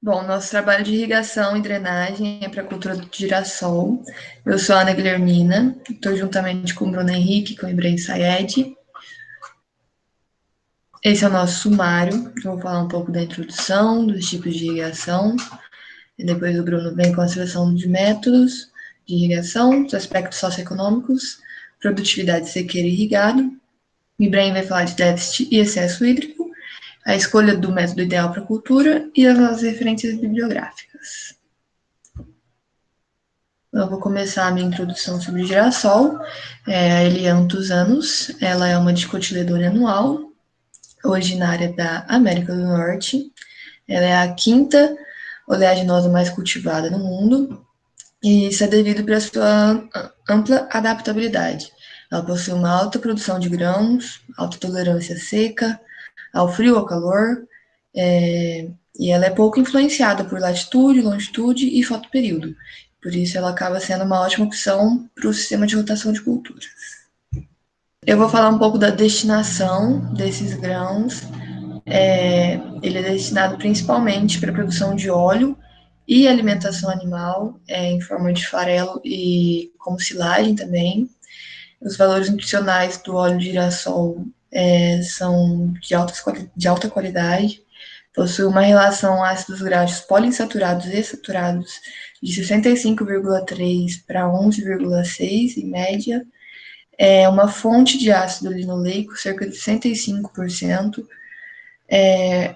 Bom, nosso trabalho de irrigação e drenagem é para a cultura do girassol. Eu sou a Ana Guilhermina, estou juntamente com o Bruno Henrique, com o Ibrahim Sayed. Esse é o nosso sumário. Eu vou falar um pouco da introdução, dos tipos de irrigação. E depois o Bruno vem com a seleção de métodos de irrigação, dos aspectos socioeconômicos, produtividade, sequeiro e irrigado. O Ibrahim vai falar de déficit e excesso hídrico, a escolha do método ideal para a cultura e as referências bibliográficas. Eu vou começar a minha introdução sobre o girassol. A Elianthus anus, ela é uma dicotiledônia anual, originária da América do Norte. Ela é a quinta oleaginosa mais cultivada no mundo, e isso é devido para sua ampla adaptabilidade. Ela possui uma alta produção de grãos, alta tolerância seca, ao frio, ao calor, e ela é pouco influenciada por latitude, longitude e fotoperíodo. Por isso, ela acaba sendo uma ótima opção para o sistema de rotação de culturas. Eu vou falar um pouco da destinação desses grãos. Ele é destinado principalmente para a produção de óleo e alimentação animal, em forma de farelo e como silagem também. Os valores nutricionais do óleo de girassol são de alta qualidade, possui uma relação ácidos graxos poliinsaturados e saturados de 65,3 para 11,6 em média. É uma fonte de ácido linoleico, cerca de 65%,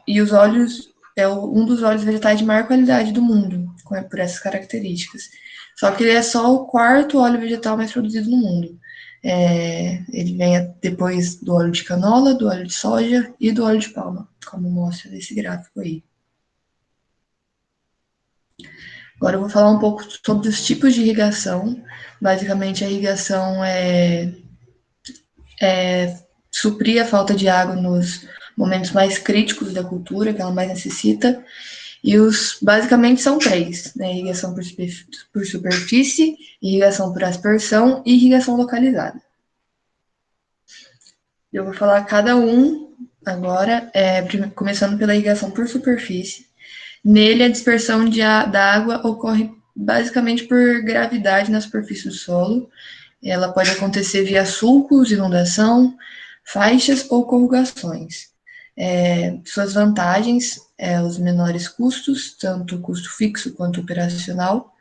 e os óleos é um dos óleos vegetais de maior qualidade do mundo, por essas características. Só que ele é só o quarto óleo vegetal mais produzido no mundo. Ele vem depois do óleo de canola, do óleo de soja e do óleo de palma, como mostra nesse gráfico aí. Agora eu vou falar um pouco sobre os tipos de irrigação. Basicamente, a irrigação é suprir a falta de água nos momentos mais críticos da cultura, que ela mais necessita. E basicamente são três, né? Irrigação por superfície, irrigação por aspersão e irrigação localizada. Eu vou falar cada um agora, começando pela irrigação por superfície. Nele, a dispersão da água ocorre basicamente por gravidade na superfície do solo. Ela pode acontecer via sulcos, inundação, faixas ou corrugações. Suas vantagens, os menores custos, tanto o custo fixo quanto operacional.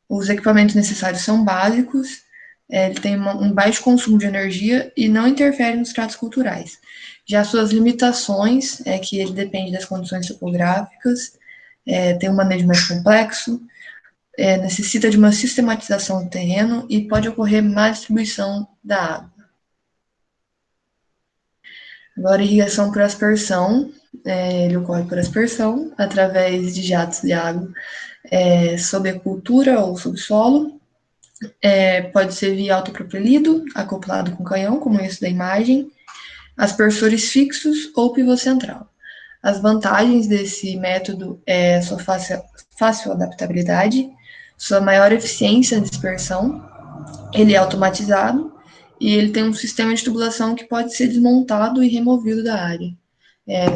Os equipamentos necessários são básicos, ele tem um baixo consumo de energia e não interfere nos tratos culturais. Já suas limitações é que ele depende das condições topográficas, tem um manejo mais complexo, necessita de uma sistematização do terreno e pode ocorrer má distribuição da água. Agora, irrigação por aspersão, ele ocorre por aspersão, através de jatos de água sob a cultura ou subsolo. Pode ser via autopropelido, acoplado com canhão, como esse da imagem, aspersores fixos ou pivô central. As vantagens desse método é sua fácil adaptabilidade, sua maior eficiência de dispersão, ele é automatizado e ele tem um sistema de tubulação que pode ser desmontado e removido da área.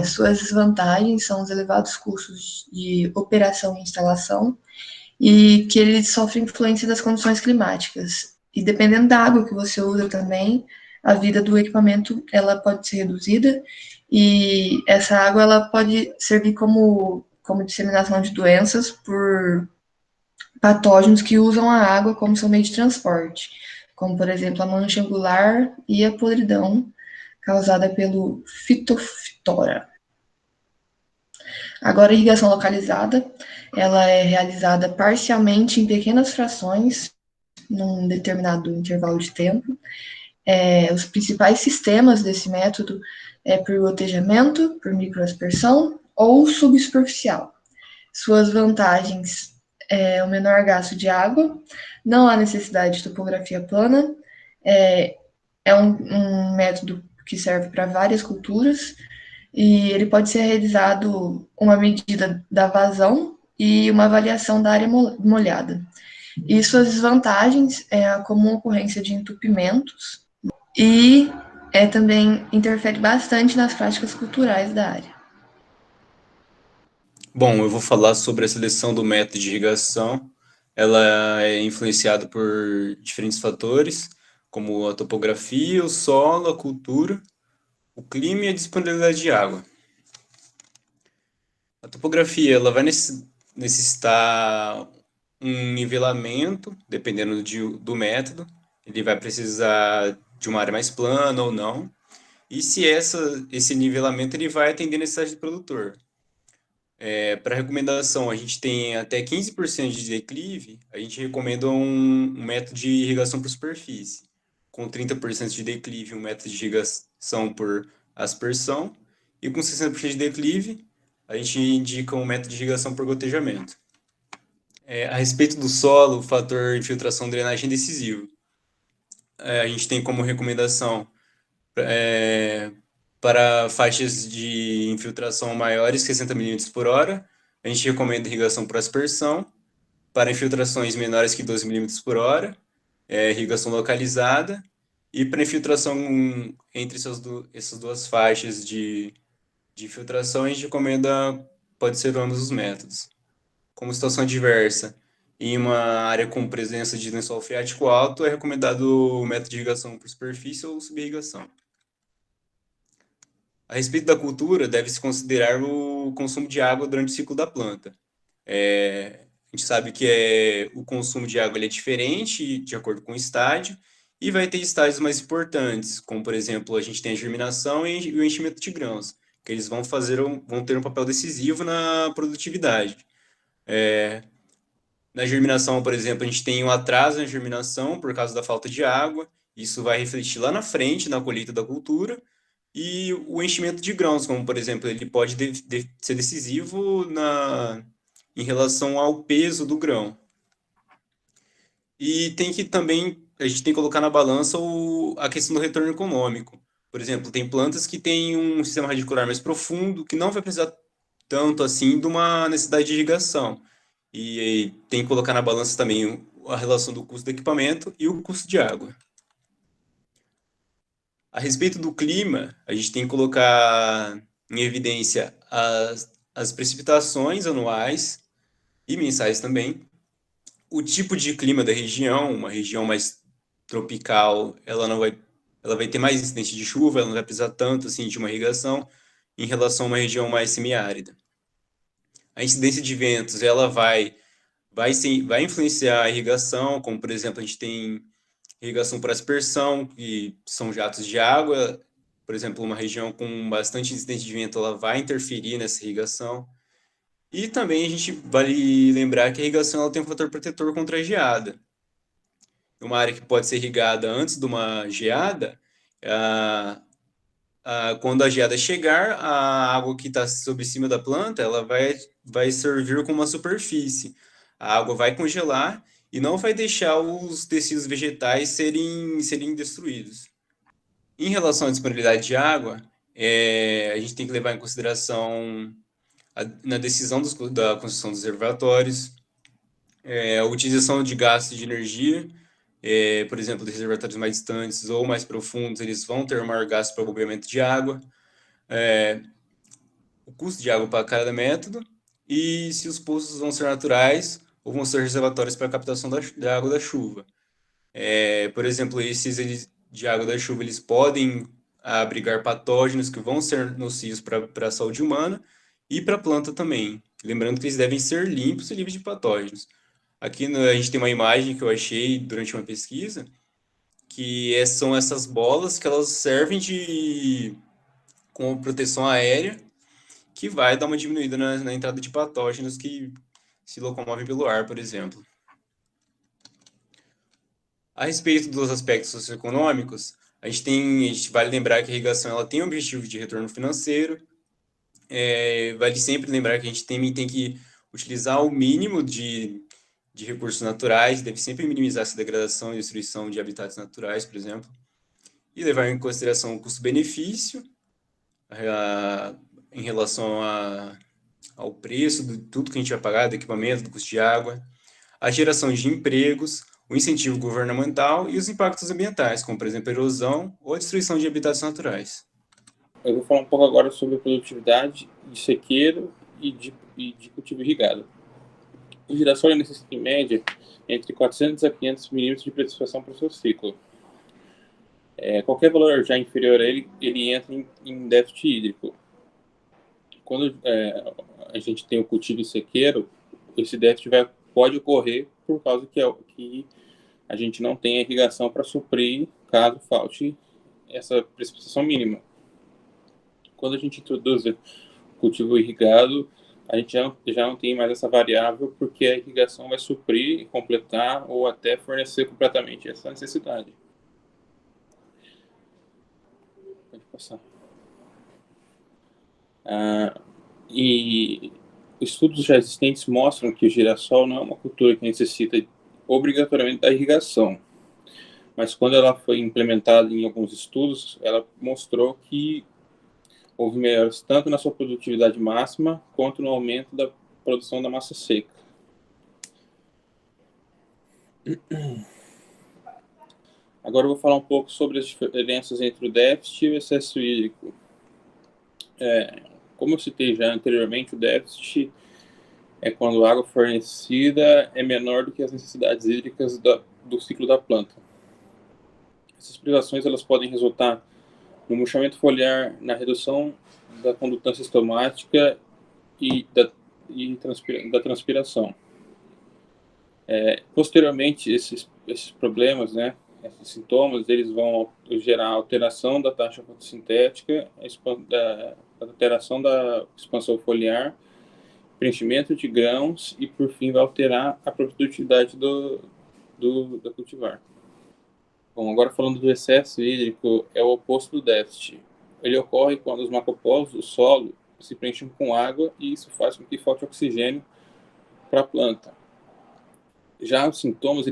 Suas desvantagens são os elevados custos de operação e instalação e que ele sofre influência das condições climáticas. E dependendo da água que você usa também, a vida do equipamento ela pode ser reduzida e essa água ela pode servir como disseminação de doenças por patógenos que usam a água como seu meio de transporte, como, por exemplo, a mancha angular e a podridão causada pelo fitoftora. Agora, a irrigação localizada, ela é realizada parcialmente em pequenas frações, num determinado intervalo de tempo. Os principais sistemas desse método é por gotejamento, por microaspersão ou subsuperficial. Suas vantagens o menor gasto de água, não há necessidade de topografia plana, é um método que serve para várias culturas e ele pode ser realizado uma medida da vazão e uma avaliação da área molhada. E suas desvantagens é a comum ocorrência de entupimentos e também interfere bastante nas práticas culturais da área. Bom, eu vou falar sobre a seleção do método de irrigação. Ela é influenciada por diferentes fatores, como a topografia, o solo, a cultura, o clima e a disponibilidade de água. A topografia, ela vai necessitar um nivelamento, dependendo do método. Ele vai precisar de uma área mais plana ou não. E se esse nivelamento ele vai atender a necessidade do produtor. Para recomendação, a gente tem até 15% de declive, a gente recomenda um método de irrigação por superfície. Com 30% de declive, um método de irrigação por aspersão. E com 60% de declive, a gente indica um método de irrigação por gotejamento. A respeito do solo, o fator infiltração e drenagem é decisivo. A gente tem como recomendação é, para faixas de infiltração maiores que 60 milímetros por hora, a gente recomenda irrigação por aspersão. Para infiltrações menores que 12 milímetros por hora, irrigação localizada. E para infiltração entre essas duas faixas de infiltração, a gente recomenda, pode ser ambos os métodos. Como situação adversa, em uma área com presença de lençol freático alto, é recomendado o método de irrigação por superfície ou subirrigação. A respeito da cultura, deve-se considerar o consumo de água durante o ciclo da planta. A gente sabe que o consumo de água ele é diferente de acordo com o estágio, e vai ter estágios mais importantes, como, por exemplo, a gente tem a germinação e o enchimento de grãos, que eles vão ter um papel decisivo na produtividade. Na germinação, por exemplo, a gente tem um atraso na germinação por causa da falta de água, isso vai refletir lá na frente, na colheita da cultura, e o enchimento de grãos, como por exemplo, ele pode ser decisivo em relação ao peso do grão. E tem que também, a gente tem que colocar na balança a questão do retorno econômico. Por exemplo, tem plantas que têm um sistema radicular mais profundo, que não vai precisar tanto assim de uma necessidade de irrigação. E tem que colocar na balança também a relação do custo do equipamento e o custo de água. A respeito do clima, a gente tem que colocar em evidência as precipitações anuais e mensais também, o tipo de clima da região, uma região mais tropical, ela vai ter mais incidência de chuva, ela não vai precisar tanto assim de uma irrigação em relação a uma região mais semiárida. A incidência de ventos, ela vai influenciar a irrigação, como por exemplo, a gente tem irrigação por aspersão, que são jatos de água. Por exemplo, uma região com bastante incidência de vento, ela vai interferir nessa irrigação. E também a gente vale lembrar que a irrigação ela tem um fator protetor contra a geada. Uma área que pode ser irrigada antes de uma geada, quando a geada chegar, a água que está sobre cima da planta, ela vai servir como uma superfície. A água vai congelar e não vai deixar os tecidos vegetais serem destruídos. Em relação à disponibilidade de água, a gente tem que levar em consideração na decisão da construção dos reservatórios, a utilização de gastos de energia, por exemplo, de reservatórios mais distantes ou mais profundos, eles vão ter maior gasto para bombeamento de água, o custo de água para cada método, e se os poços vão ser naturais ou vão ser reservatórios para captação da água da chuva. Por exemplo, esses de água da chuva, eles podem abrigar patógenos que vão ser nocivos para a saúde humana e para a planta também. Lembrando que eles devem ser limpos e livres de patógenos. Aqui a gente tem uma imagem que eu achei durante uma pesquisa, que são essas bolas que elas servem com proteção aérea, que vai dar uma diminuída na entrada de patógenos que se locomovem pelo ar, por exemplo. A respeito dos aspectos socioeconômicos, a gente vale lembrar que a irrigação ela tem um objetivo de retorno financeiro, vale sempre lembrar que a gente tem que utilizar o mínimo de recursos naturais, deve sempre minimizar essa degradação e destruição de habitats naturais, por exemplo, e levar em consideração o custo-benefício em relação ao preço de tudo que a gente vai pagar, do equipamento, do custo de água, a geração de empregos, o incentivo governamental e os impactos ambientais, como, por exemplo, a erosão ou a destruição de habitats naturais. Eu vou falar um pouco agora sobre a produtividade de sequeiro e de cultivo irrigado. O girassol necessita, em média, entre 400 a 500 milímetros de precipitação para o seu ciclo. Qualquer valor já inferior a ele entra em déficit hídrico. Quando a gente tem o cultivo em sequeiro, esse déficit pode ocorrer por causa que a gente não tem a irrigação para suprir caso falte essa precipitação mínima. Quando a gente introduz o cultivo irrigado, a gente já não tem mais essa variável, porque a irrigação vai suprir, completar ou até fornecer completamente essa necessidade. Pode passar. E estudos já existentes mostram que o girassol não é uma cultura que necessita obrigatoriamente da irrigação, mas quando ela foi implementada em alguns estudos, ela mostrou que houve melhoras tanto na sua produtividade máxima quanto no aumento da produção da massa seca. Agora eu vou falar um pouco sobre as diferenças entre o déficit e o excesso hídrico. Como eu citei já anteriormente, o déficit é quando a água fornecida é menor do que as necessidades hídricas do ciclo da planta. Essas privações elas podem resultar no murchamento foliar, na redução da condutância estomática e da transpiração. Posteriormente, esses problemas, né, esses sintomas, eles vão gerar alteração da taxa fotossintética, alteração da expansão foliar, preenchimento de grãos e, por fim, vai alterar a produtividade do cultivar. Bom, agora falando do excesso hídrico, é o oposto do déficit. Ele ocorre quando os macropolos do solo se preenchem com água e isso faz com que falte oxigênio para a planta. Já os sintomas,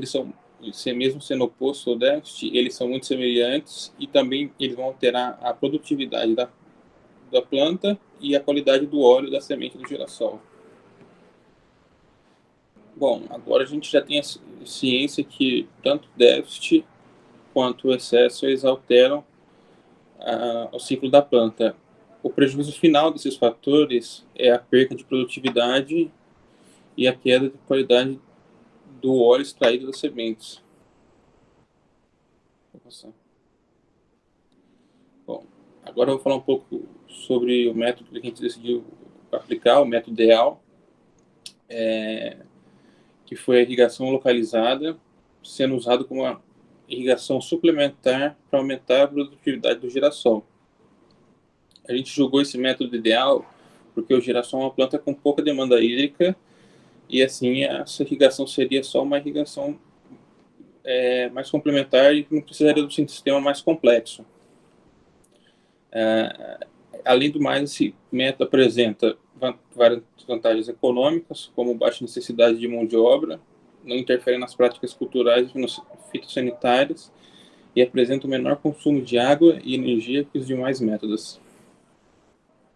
mesmo sendo oposto ao déficit, eles são muito semelhantes e também eles vão alterar a produtividade da planta e a qualidade do óleo da semente do girassol. Bom, agora a gente já tem a ciência que tanto o déficit quanto o excesso eles alteram o ciclo da planta. O prejuízo final desses fatores é a perda de produtividade e a queda de qualidade do óleo extraído das sementes. Vou passar. Bom, agora eu vou falar um pouco sobre o método que a gente decidiu aplicar, o método ideal, que foi a irrigação localizada, sendo usado como uma irrigação suplementar para aumentar a produtividade do girassol. A gente julgou esse método ideal porque o girassol é uma planta com pouca demanda hídrica e assim essa irrigação seria só uma irrigação mais complementar e não precisaria de um sistema mais complexo. Além do mais, esse método apresenta várias vantagens econômicas, como baixa necessidade de mão de obra, não interfere nas práticas culturais e fitossanitárias e apresenta o menor consumo de água e energia que os demais métodos.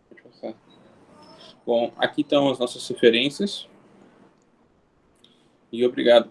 Pode passar. Bom, aqui estão as nossas referências e obrigado.